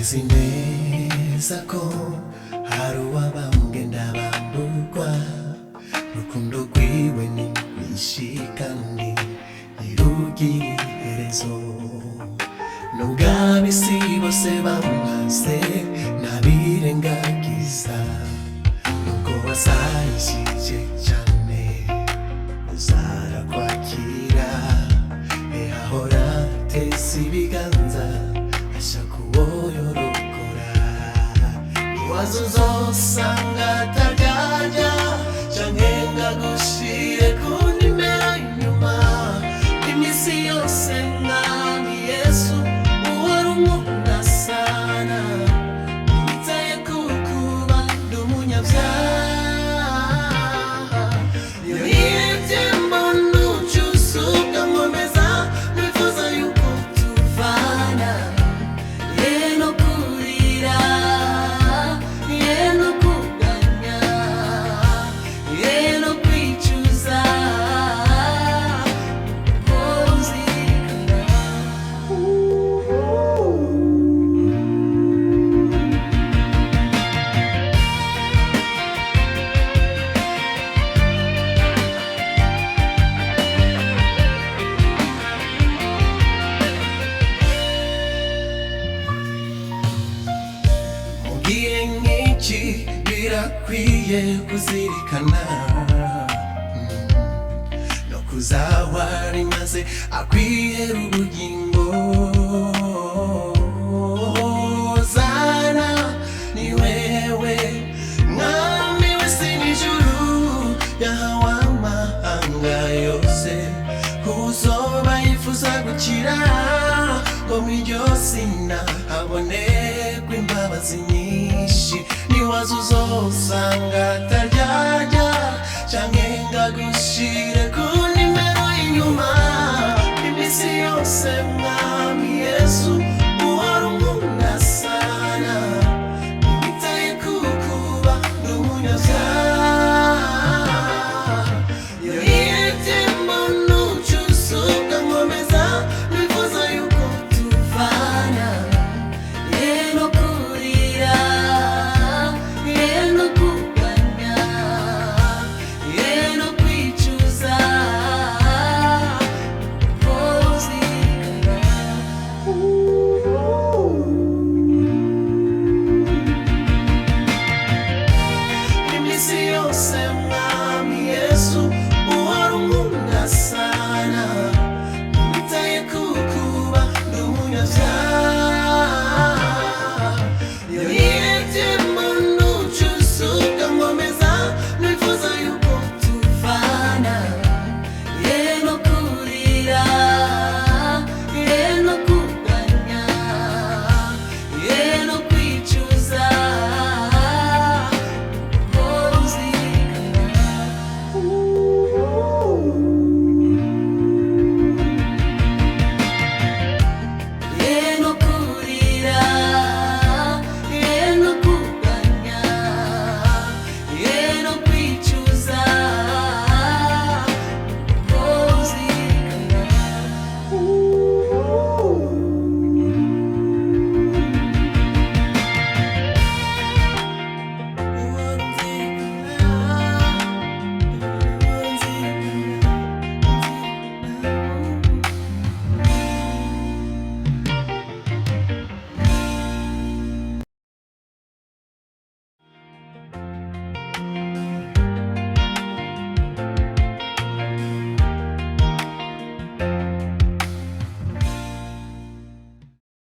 ndabizi neza ko hari uwabambwe ndabambugwa, rukundo rwiwe ni rwinshi kandi ntirugira iherezo. Nubwo ab'isi bose bamwanze ntabirengagiza, nubwo wasayishije cyane uzarakwakira. Ahora ateza ibiganza ashaka uwo yorokora. Iwazo uzosanga ataryarya canke ngo agushire ku nimero inyuma. Iminsi yose mwami Yesu uhora unkunda sana, nitaye kukuba ndi umunyabyaha. Iyo nihebye mbona ucuza ukankomeza, nifuza yuko tuvana. Yeno kurira, yeno kuganya, yeno kwicuza, uko uzirikana. Mugihe nk'iki birakwiye kuzirikana no kuzahwari maze akwihera ubugingo. Zana ni wewe mwami w'isi n'ijuru, yahawe amahanga yose kuzoba yifuza gukira, ngo mw'iryo zina habonekwe imbabazi nyinshi. Niwaza uzosanga ataryarya canke ngo agushire ku nimero inyuma. Iminsi yose mwami Yesu